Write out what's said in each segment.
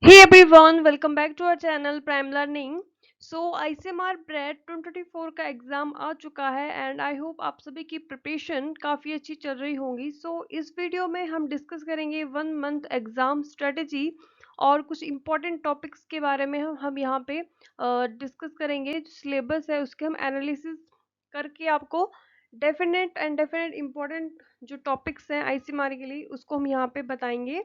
Hey everyone, welcome back to our channel Prime Learning. So ICMR bread 2024 का exam आ चुका है and I hope आप सभी की प्रिपरेशन काफ़ी अच्छी चल रही होंगी. सो इस वीडियो में हम डिस्कस करेंगे 1 मंथ एग्ज़ाम स्ट्रेटजी और कुछ इम्पॉर्टेंट टॉपिक्स के बारे में हम यहाँ पे डिस्कस करेंगे. जो सिलेबस है उसके हम एनालिसिस करके आपको डेफिनेट इम्पॉर्टेंट जो टॉपिक्स हैं आईसीएमआर के लिए उसको हम यहाँ पे बताएंगे.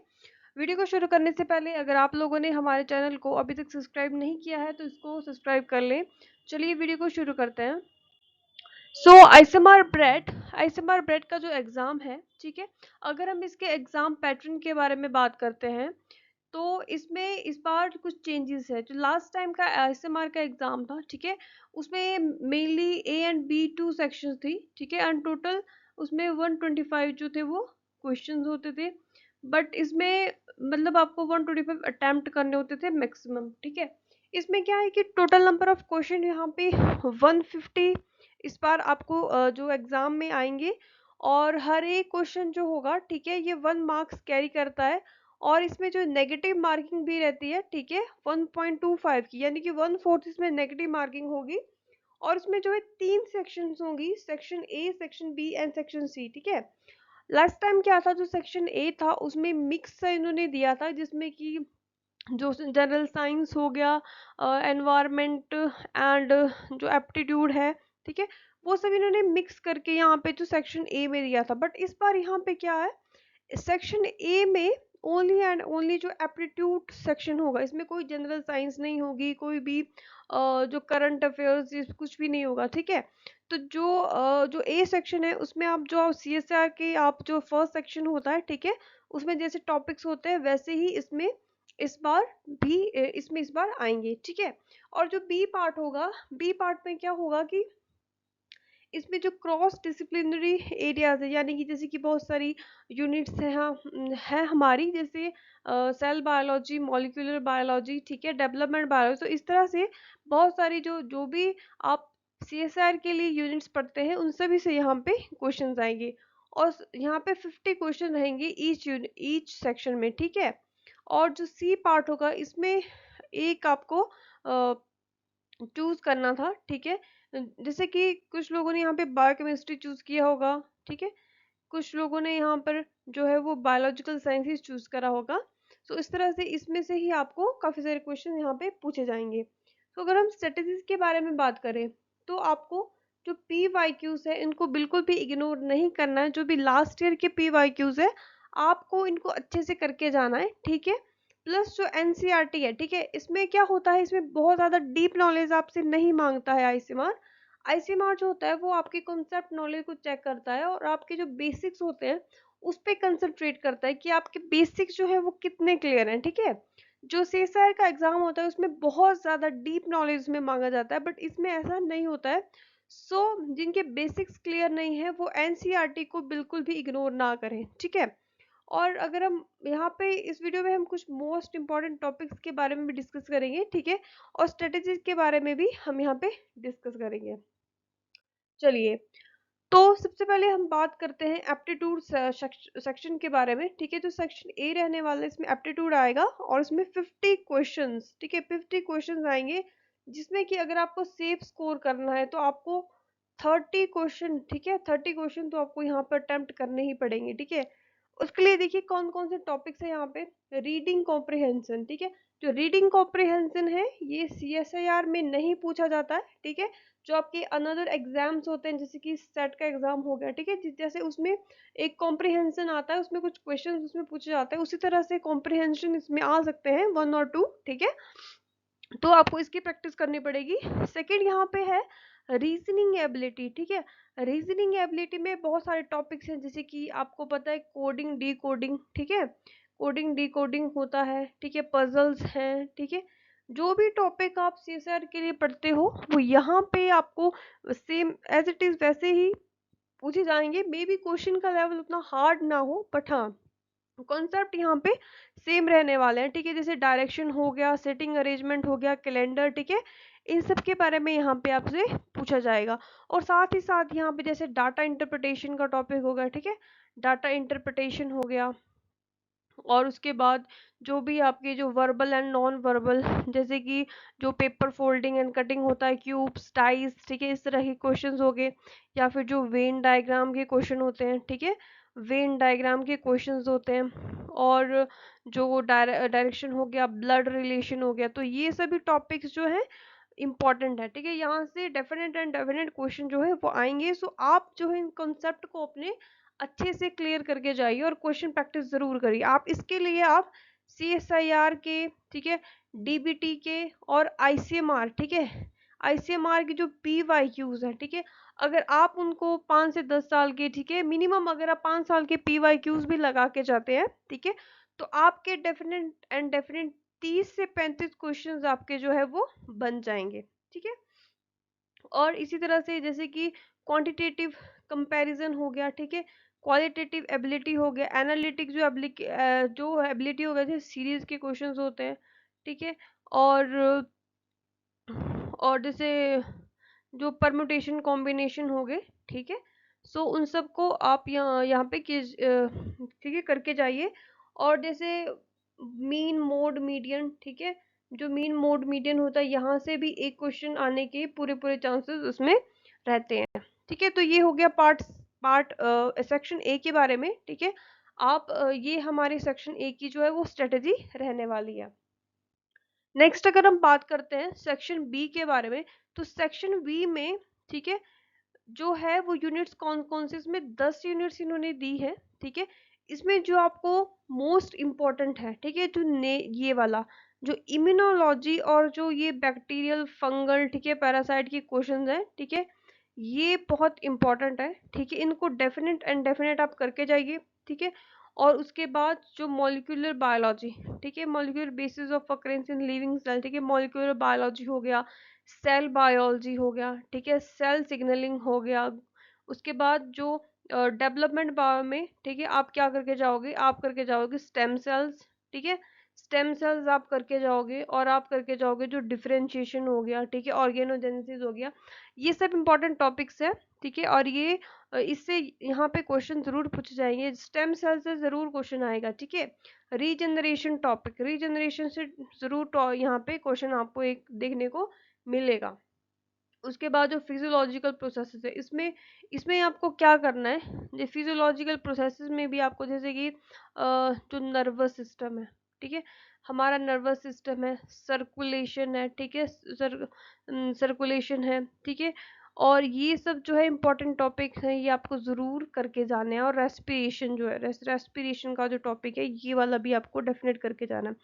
वीडियो को शुरू करने से पहले अगर आप लोगों ने हमारे चैनल को अभी तक सब्सक्राइब नहीं किया है तो इसको सब्सक्राइब कर लें. चलिए वीडियो को शुरू करते हैं. सो आईसीएमआर ब्रेड का जो एग्ज़ाम है, ठीक है, अगर हम इसके एग्ज़ाम पैटर्न के बारे में बात करते हैं तो इसमें इस बार कुछ चेंजेस है. जो लास्ट टाइम का आईसीएमआर का एग्ज़ाम था, ठीक है, उसमें mainly A and B two section थी, ठीक है, एंड टोटल उसमें 125 जो थे वो क्वेश्चंस होते थे. बट इसमें मतलब आपको 125 अटेम्प्ट करने होते थे मैक्सिमम, ठीक है. इसमें क्या है कि टोटल नंबर ऑफ क्वेश्चन यहाँ पे 150 इस बार आपको जो एग्ज़ाम में आएंगे और हर एक क्वेश्चन जो होगा, ठीक है, ये 1 मार्क्स कैरी करता है. और इसमें जो नेगेटिव मार्किंग भी रहती है, ठीक है, 1.25 की, यानी कि 1/4 इसमें नेगेटिव मार्किंग होगी. और इसमें जो है 3 सेक्शंस होंगी, section A, section B and section C, ठीक है. लास्ट टाइम क्या था, जो सेक्शन ए था उसमें मिक्स इन्होंने दिया था जिसमें कि जो जनरल साइंस हो गया, एनवायरनमेंट एंड जो एप्टीट्यूड है, ठीक है, वो सब इन्होंने मिक्स करके यहाँ पे जो सेक्शन ए में दिया था. बट इस बार यहाँ पे क्या है, सेक्शन ए में ओनली एंड ओनली जो एप्टीट्यूड सेक्शन होगा, इसमें कोई जनरल साइंस नहीं होगी, कोई भी जो करंट अफेयर्स कुछ भी नहीं होगा, ठीक है. तो जो ए सेक्शन है उसमें आप जो सीएसआर के आप जो फर्स्ट सेक्शन होता है, ठीक है, उसमें जैसे टॉपिक्स होते हैं वैसे ही इसमें इस बार भी इसमें इस बार आएंगे, ठीक है. और जो बी पार्ट होगा, बी पार्ट में क्या होगा कि इसमें जो क्रॉस डिसिप्लिनरी एरियाज है, यानी कि जैसे कि बहुत सारी यूनिट्स हैं, हाँ, है हमारी, जैसे सेल बायोलॉजी, मॉलिक्यूलर बायोलॉजी, ठीक है, डेवलपमेंट बायोलॉजी. तो इस तरह से बहुत सारी जो जो भी आप सीएसआर के लिए यूनिट्स पढ़ते हैं उन सभी से यहाँ पे क्वेश्चंस आएंगे. और यहाँ पे 50 क्वेश्चन रहेंगे ईच सेक्शन में, ठीक है. और जो सी पार्ट होगा इसमें एक आपको चूज करना था, ठीक है. जैसे कि कुछ लोगों ने यहाँ पे बायोकेमिस्ट्री चूज किया होगा, ठीक है, कुछ लोगों ने यहाँ पर जो है वो बायोलॉजिकल साइंसेस चूज करा होगा. तो इस तरह से इसमें से ही आपको काफी सारे क्वेश्चन यहाँ पे पूछे जाएंगे. तो अगर हम स्ट्रेटेजीज के बारे में बात करें तो आपको जो पी वाई क्यूज है इनको बिल्कुल भी इग्नोर नहीं करना है. जो भी लास्ट ईयर के पी वाई क्यूज है आपको इनको अच्छे से करके जाना है, ठीक है. प्लस जो एनसीईआरटी है, ठीक है, इसमें क्या होता है, इसमें बहुत ज़्यादा डीप नॉलेज आपसे नहीं मांगता है आईसीएमआर. आईसीएमआर जो होता है वो आपकी कॉन्सेप्ट नॉलेज को चेक करता है और आपके जो बेसिक्स होते हैं उस पर कंसंट्रेट करता है कि आपके बेसिक्स जो है वो कितने क्लियर हैं, ठीक है. जो सीएसआर का एग्जाम होता है उसमें बहुत ज़्यादा डीप नॉलेज में मांगा जाता है, बट इसमें ऐसा नहीं होता है. जिनके बेसिक्स क्लियर नहीं है वो एनसीईआरटी को बिल्कुल भी इग्नोर ना करें, ठीक है. और अगर हम यहाँ पे इस वीडियो में हम कुछ मोस्ट इम्पॉर्टेंट टॉपिक्स के बारे में भी डिस्कस करेंगे, ठीक है, और स्ट्रेटेजीज के बारे में भी हम यहाँ पे डिस्कस करेंगे. चलिए, तो सबसे पहले हम बात करते हैं एप्टीट्यूड सेक्शन के बारे में, ठीक है. जो सेक्शन ए रहने वाला है इसमें एप्टीट्यूड आएगा और इसमें 50 क्वेश्चंस, ठीक है, 50 क्वेश्चंस आएंगे जिसमें कि अगर आपको सेफ स्कोर करना है तो आपको 30 क्वेश्चन, ठीक है, 30 क्वेश्चन तो आपको यहाँ पर अटेम्प्ट करने ही पड़ेंगे, ठीक है. उसके लिए देखिए कौन कौन से टॉपिक्स है यहाँ पे. रीडिंग कॉम्प्रिहेंशन, ठीक है, जो रीडिंग कॉम्प्रिहेंशन है ये सीएसआईआर में नहीं पूछा जाता है, ठीक है. जो आपके अनदर एग्जाम्स होते हैं जैसे कि सेट का एग्जाम हो गया, ठीक है, जैसे उसमें एक कॉम्प्रिहेंशन आता है, उसमें कुछ क्वेश्चन उसमें पूछे जाते हैं, उसी तरह से कॉम्प्रिहेंशन इसमें आ सकते हैं 1 और 2, ठीक है. तो आपको इसकी प्रैक्टिस करनी पड़ेगी. सेकंड यहाँ पे है रीजनिंग एबिलिटी, ठीक है. रीजनिंग एबिलिटी में बहुत सारे टॉपिक्स हैं जैसे कि आपको पता है कोडिंग डी कोडिंग, ठीक है, कोडिंग डी कोडिंग होता है, ठीक है, पजल्स हैं, ठीक है. जो भी टॉपिक आप सीएसआर के लिए पढ़ते हो वो यहाँ पे आपको सेम एज इट इज वैसे ही पूछे जाएंगे. मे बी क्वेश्चन का लेवल उतना हार्ड ना हो बट हाँ कॉन्सेप्ट यहाँ पे सेम रहने वाले हैं, ठीक है. जैसे डायरेक्शन हो गया, सेटिंग अरेंजमेंट हो गया, कैलेंडर, ठीक है, इन सब के बारे में यहाँ पे आपसे पूछा जाएगा. और साथ ही साथ यहाँ पे जैसे डाटा इंटरप्रिटेशन का टॉपिक हो गया, ठीक है, डाटा इंटरप्रिटेशन हो गया, और उसके बाद जो भी आपके जो वर्बल एंड नॉन वर्बल, जैसे कि जो पेपर फोल्डिंग एंड कटिंग होता है, क्यूब्स, टाइज, ठीक है, इस तरह के क्वेश्चंस हो गए। या फिर जो वेन डायग्राम के क्वेश्चन होते हैं, ठीक है, वेन डायग्राम के क्वेश्चंस होते हैं। और जो डायरेक्शन हो गया, ब्लड रिलेशन हो गया, तो ये सभी टॉपिक्स जो है इम्पॉर्टेंट है, ठीक है। यहाँ से डेफिनेट एंड डेफिनेट क्वेश्चन जो है वो आएंगे। सो आप जो है इन कॉन्सेप्ट को अपने अच्छे से क्लियर करके जाइए और क्वेश्चन प्रैक्टिस जरूर करिए। आप इसके लिए आप CSIR के, ठीक है, DBT के और ICMR, ठीक है, ICMR की जो PYQs है, ठीक है, अगर आप उनको 5 से 10 साल के, ठीक है, मिनिमम अगर आप 5 साल के PYQs भी लगा के जाते हैं, ठीक है, तो आपके डेफिनेट एंड डेफिनेट 30 से 35 क्वेश्चंस आपके जो है वो बन जाएंगे, ठीक है। और इसी तरह से जैसे कि क्वांटिटेटिव कंपैरिजन हो गया, ठीक है, क्वालिटेटिव एबिलिटी हो गया, एनालिटिक जो एबिलिटी हो गया, जैसे सीरीज के क्वेश्चंस होते हैं, ठीक है। और जैसे जो परम्यूटेशन कॉम्बिनेशन हो गए, ठीक है। सो उन सब को आप यहाँ पे ठीक है करके जाइए। और जैसे मीन मोड मीडियन, ठीक है, जो मीन मोड मीडियन होता है, यहाँ से भी एक क्वेश्चन आने के पूरे पूरे चांसेस उसमें रहते हैं, ठीक है। तो ये हो गया पार्ट सेक्शन ए के बारे में, ठीक है। आप ये हमारे सेक्शन ए की जो है वो स्ट्रेटेजी रहने वाली है। नेक्स्ट अगर हम बात करते हैं सेक्शन बी के बारे में, तो सेक्शन बी में, ठीक है, जो है वो यूनिट्स कौन कौन से, इसमें 10 यूनिट्स इन्होंने दी है, ठीक है। इसमें जो आपको मोस्ट इम्पोर्टेंट है, ठीक है, जो ये वाला जो इम्यूनोलॉजी और जो ये बैक्टीरियल फंगल, ठीक है, पैरासाइट के क्वेश्चंस हैं, ठीक है, ये बहुत इंपॉर्टेंट है, ठीक है। इनको डेफिनेट एंड डेफिनेट आप करके जाइए, ठीक है। और उसके बाद जो मॉलिक्यूलर बायोलॉजी, ठीक है, molecular basis of occurrence in living cell, ठीक है, मॉलिक्यूलर बायोलॉजी हो गया, सेल बायोलॉजी हो गया, ठीक है, सेल सिग्नलिंग हो गया। उसके बाद जो डेवलपमेंट बायो में, ठीक है, आप क्या करके जाओगे, आप करके जाओगे स्टेम सेल्स, ठीक है, स्टेम सेल्स आप करके जाओगे। और आप करके जाओगे जो डिफरेंशिएशन हो गया, ठीक है, ऑर्गेनोजेनेसिस हो गया। ये सब इंपॉर्टेंट टॉपिक्स है, ठीक है। और ये इससे यहाँ पे क्वेश्चन जरूर पूछे जाएंगे, स्टेम सेल से जरूर क्वेश्चन आएगा, ठीक है। रीजनरेशन टॉपिक, रीजनरेशन से जरूर यहाँ पे क्वेश्चन आपको एक देखने को मिलेगा। उसके बाद जो फिजियोलॉजिकल प्रोसेसेस है, इसमें इसमें आपको क्या करना है, जो फिजियोलॉजिकल प्रोसेसेस में भी आपको जैसे कि जो नर्वस सिस्टम है, ठीक है, हमारा नर्वस सिस्टम है, सर्कुलेशन है, ठीक है, सर्कुलेशन है, ठीक है। और ये सब जो है इंपॉर्टेंट टॉपिक है, ये आपको ज़रूर करके जाना है। और रेस्पिरेशन जो है, रेस्पिरेशन का जो टॉपिक है, ये वाला भी आपको डेफिनेट करके जाना है।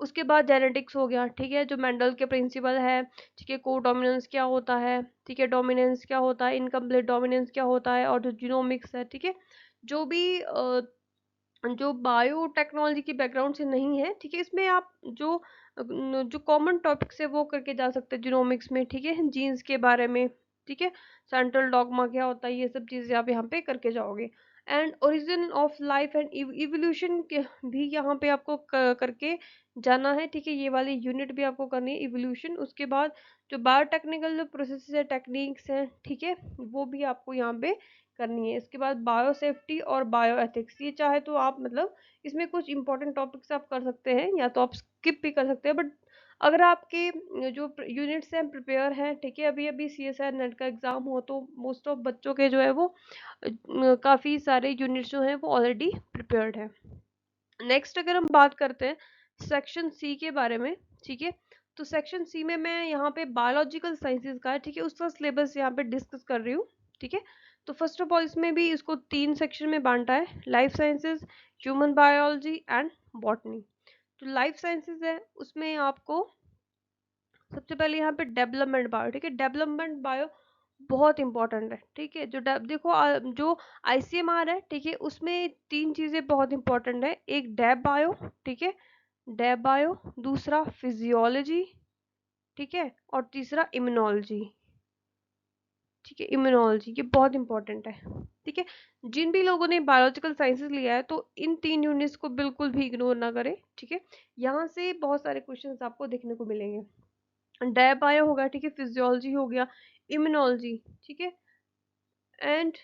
उसके बाद जेनेटिक्स हो गया, ठीक है, जो मेंडल के प्रिंसिपल है, ठीक है, को डोमिनेंस क्या होता है, ठीक है, डोमिनेंस क्या होता है, इनकम्प्लीट डोमिनेंस क्या होता है, और जो जीनोमिक्स है, ठीक है, जो भी जो बायोटेक्नोलॉजी की बैकग्राउंड से नहीं है, ठीक है, इसमें आप जो कॉमन टॉपिक्स है वो करके जा सकते हैं जीनोमिक्स में, ठीक है, जीन्स के बारे में, ठीक है, सेंट्रल डॉगमा क्या होता है, ये सब चीजें आप यहाँ पे करके जाओगे। And origin of life and evolution भी यहाँ पे आपको करके जाना है, ठीक है, ये वाली यूनिट भी आपको करनी है, इवोल्यूशन। उसके बाद जो बायोटेक्निकल जो प्रोसेस है, टेक्निक्स हैं, ठीक है, वो भी आपको यहाँ पे करनी है। इसके बाद बायो सेफ्टी और बायो एथिक्स, ये चाहे तो आप मतलब इसमें कुछ इंपॉर्टेंट टॉपिक्स आप कर सकते हैं, या तो आप स्किप भी कर सकते हैं। बट अगर आपके जो यूनिट्स हैं प्रिपेयर हैं, ठीक है, अभी अभी CSIR नेट का एग्जाम हो, तो मोस्ट ऑफ बच्चों के जो है वो काफ़ी सारे यूनिट्स जो हैं वो ऑलरेडी प्रिपेयर्ड है। नेक्स्ट अगर हम बात करते हैं सेक्शन सी के बारे में, ठीक है, तो सेक्शन सी में मैं यहाँ पे बायोलॉजिकल साइंसेज का है, ठीक है, उसका सिलेबस यहाँ पे डिस्कस कर रही हूँ, ठीक है। तो फर्स्ट ऑफ ऑल इसमें भी इसको 3 सेक्शन में बांटा है, life sciences, human biology and botany. तो लाइफ साइंसेज है, उसमें आपको सबसे पहले यहाँ पे डेवलपमेंट बायो, ठीक है, डेवलपमेंट बायो बहुत इंपॉर्टेंट है, ठीक है। देखो जो ICMR है, ठीक है, उसमें 3 चीजें बहुत इंपॉर्टेंट है, एक डेब बायो, ठीक है, डेब बायो, दूसरा फिजियोलॉजी, ठीक है, और तीसरा इम्यूनोलॉजी, ठीक है, इम्यूनोलॉजी ये बहुत इंपॉर्टेंट है, ठीक है। जिन भी लोगों ने बायोलॉजिकल साइंसेस लिया है, तो इन 3 यूनिट्स को बिल्कुल भी इग्नोर ना करें, ठीक है। यहाँ से बहुत सारे क्वेश्चंस आपको देखने को मिलेंगे। डेब बायो होगा, ठीक है, फिजियोलॉजी हो गया, इम्यूनोलॉजी, ठीक है, एंड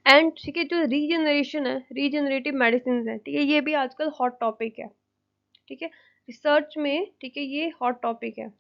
एंड ठीक है, जो रीजनरेशन है, रीजनरेटिव मेडिसिन है, ठीक है, ये भी आजकल हॉट टॉपिक है, ठीक है, रिसर्च में, ठीक है, ये हॉट टॉपिक है।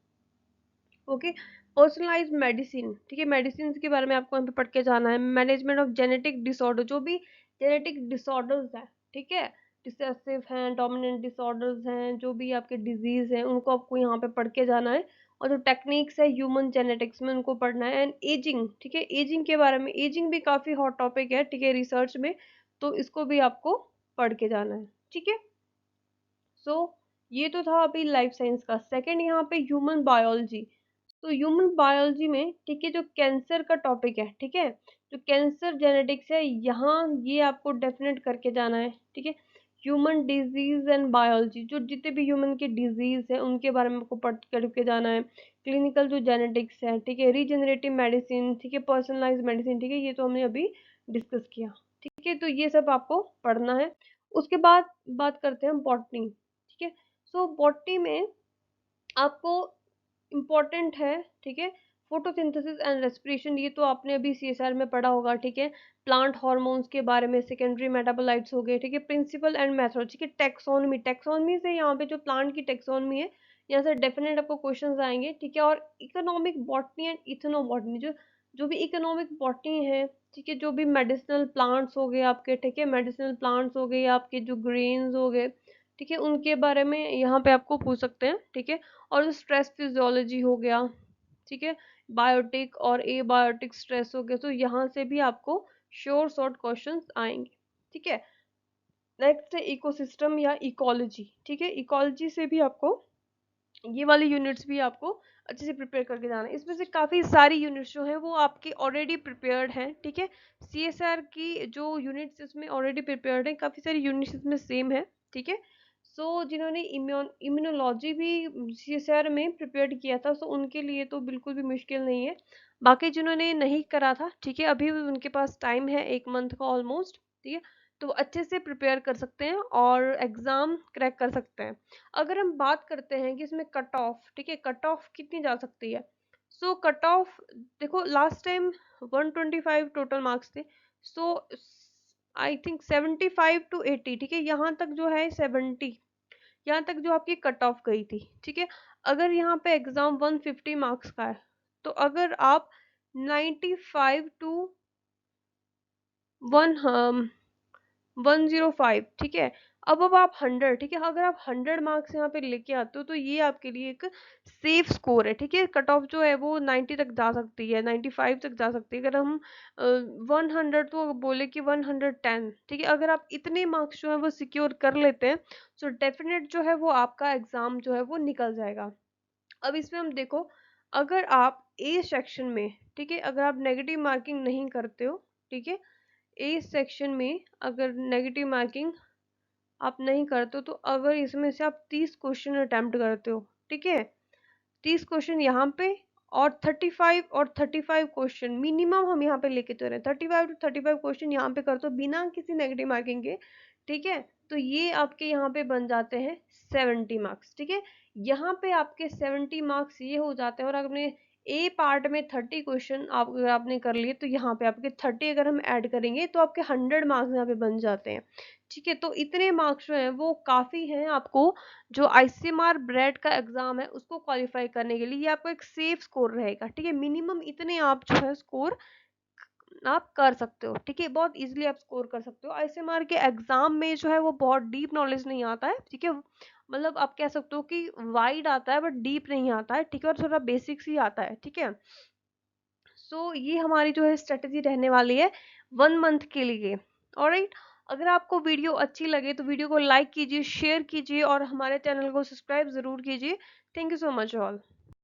ओके, पर्सनलाइज्ड मेडिसिन, ठीक है, मेडिसिन के बारे में आपको यहाँ पे पढ़ के जाना है। मैनेजमेंट ऑफ जेनेटिक डिसऑर्डर, जो भी जेनेटिक डिसऑर्डर्स हैं, ठीक है, रिसेसिव हैं, डोमिनेंट डिसऑर्डर्स हैं, जो भी आपके डिजीज हैं, उनको आपको यहाँ पे पढ़ के जाना है। और जो टेक्निक्स है ह्यूमन जेनेटिक्स में, उनको पढ़ना है। एंड एजिंग, ठीक है, एजिंग के बारे में, एजिंग भी काफी हॉट टॉपिक है, ठीक है, रिसर्च में, तो इसको भी आपको पढ़ के जाना है, ठीक है। सो ये तो था अभी लाइफ साइंस का। सेकंड यहाँ पे ह्यूमन बायोलॉजी। तो ह्यूमन बायोलॉजी में, ठीक है, जो कैंसर का टॉपिक है, ठीक है, जो कैंसर जेनेटिक्स है, यहाँ ये आपको डेफिनेट करके जाना है, ठीक है। ह्यूमन डिजीज एंड बायोलॉजी, जो जितने भी ह्यूमन के डिजीज है उनके बारे में आपको पढ़ करके जाना है। क्लिनिकल जो जेनेटिक्स है, ठीक है, रीजनरेटिव मेडिसिन, ठीक है, पर्सनलाइज मेडिसिन, ठीक है, ये तो हमने अभी डिस्कस किया, ठीक है, तो ये सब आपको पढ़ना है। उसके बाद बात करते हैं बॉटनी, ठीक है। सो बॉटनी में आपको इम्पोर्टेंट है, ठीक है, फोटोसिंथेसिस एंड रेस्पिरेशन, ये तो आपने अभी सीएसआर में पढ़ा होगा, ठीक है। प्लांट हार्मोन्स के बारे में, सेकेंडरी मेटाबोलाइट्स हो गए, ठीक है, प्रिंसिपल एंड मेथड, ठीक है, टेक्सोनमी, टेक्सोनमी से यहाँ पे जो प्लांट की टेक्सोनमी है, यहाँ से डेफिनेट आपको क्वेश्चंस आएंगे, ठीक है। और इकोनॉमिक बॉटनी एंड इथनोबॉटनी, जो जो भी इकोनॉमिक बॉटनी है, ठीक है, जो भी मेडिसिनल प्लांट्स हो गए आपके, ठीक है, मेडिसिनल प्लांट्स हो गए आपके, जो ग्रेन्स हो गए, ठीक है, उनके बारे में यहाँ पे आपको पूछ सकते हैं, ठीक है। और जो स्ट्रेस फिजियोलॉजी हो गया, ठीक है, बायोटिक और ए बायोटिक स्ट्रेस हो गया, तो यहाँ से भी आपको श्योर शॉर्ट क्वेश्चंस आएंगे, ठीक है। नेक्स्ट है इकोसिस्टम या इकोलॉजी, ठीक है, इकोलॉजी से भी आपको ये वाली यूनिट्स भी आपको अच्छे से प्रिपेयर करके जाना है। इसमें से काफ़ी सारी यूनिट्स जो हैं वो आपकी ऑलरेडी प्रिपेयर्ड हैं, ठीक है। सीएसआर की जो यूनिट्स इसमें ऑलरेडी प्रिपेयर्ड हैं, काफ़ी सारी यूनिट्स इसमें सेम है, ठीक है। सो जिन्होंने इम्यूनोलॉजी भी सीएसआर में प्रिपेयर किया था, सो उनके लिए तो बिल्कुल भी मुश्किल नहीं है। बाकी जिन्होंने नहीं करा था, ठीक है, अभी भी उनके पास टाइम है, 1 मंथ का ऑलमोस्ट, ठीक है, तो अच्छे से प्रिपेयर कर सकते हैं और एग्ज़ाम क्रैक कर सकते हैं। अगर हम बात करते हैं कि इसमें कट ऑफ, ठीक है, कट ऑफ कितनी जा सकती है। सो कट ऑफ देखो, लास्ट टाइम 125 टोटल मार्क्स थे। सो आई थिंक 75 to 80, ठीक है, यहाँ तक जो है 70, यहाँ तक जो आपकी कट ऑफ गई थी, ठीक है। अगर यहाँ पे एग्जाम 150 मार्क्स का है, तो अगर आप 95 to 105, ठीक है, अब आप 100, ठीक है, अगर आप 100 मार्क्स यहाँ पे लेके आते हो, तो ये आपके लिए एक सेफ स्कोर है, ठीक है। कट ऑफ जो है वो 90 तक जा सकती है, 95 तक जा सकती है। अगर हम 100 तो बोले कि 110, ठीक है, अगर आप इतने मार्क्स जो है वो सिक्योर कर लेते हैं, तो डेफिनेट जो है वो आपका एग्जाम जो है वो निकल जाएगा। अब इसमें हम देखो, अगर आप ए सेक्शन में, ठीक है, अगर आप नेगेटिव मार्किंग नहीं करते हो, ठीक है, ए सेक्शन में अगर नेगेटिव मार्किंग आप नहीं करते हो, तो अगर इसमें से आप 30 क्वेश्चन अटेम्प्ट करते हो, ठीक है, 30 क्वेश्चन यहाँ पे, और 35 क्वेश्चन मिनिमम हम यहाँ पे लेके चल रहे हैं, 35 to 35 क्वेश्चन यहाँ पे करते हो बिना किसी नेगेटिव मार्किंग के, ठीक है, तो ये आपके यहाँ पे बन जाते हैं 70 मार्क्स, ठीक है। यहाँ पे आपके 70 मार्क्स ये हो जाते हैं, और अगर आपने ए पार्ट में 30 क्वेश्चन आप अगर आपने कर लिए, तो यहाँ पे आपके 30 अगर हम ऐड करेंगे, तो आपके 100 मार्क्स यहाँ पे बन जाते हैं, ठीक है। तो इतने मार्क्स जो हैं वो काफ़ी हैं आपको, जो आईसीएमआर ब्रेड का एग्जाम है उसको क्वालिफाई करने के लिए, ये आपको एक सेफ स्कोर रहेगा, ठीक है। मिनिमम इतने आप जो है स्कोर आप कर सकते हो, ठीक है, बहुत इजीली आप स्कोर कर सकते हो। आईसीएमआर के एग्जाम में जो है वो बहुत डीप नॉलेज नहीं आता है, ठीक है, मतलब आप कह सकते हो कि वाइड आता है बट डीप नहीं आता है, ठीक है, और थोड़ा बेसिक्स ही आता है, ठीक है। सो ये हमारी जो है स्ट्रेटेजी रहने वाली है 1 मंथ के लिए। ऑलराइट, अगर आपको वीडियो अच्छी लगे तो वीडियो को लाइक कीजिए, शेयर कीजिए और हमारे चैनल को सब्सक्राइब जरूर कीजिए। Thank you so much all.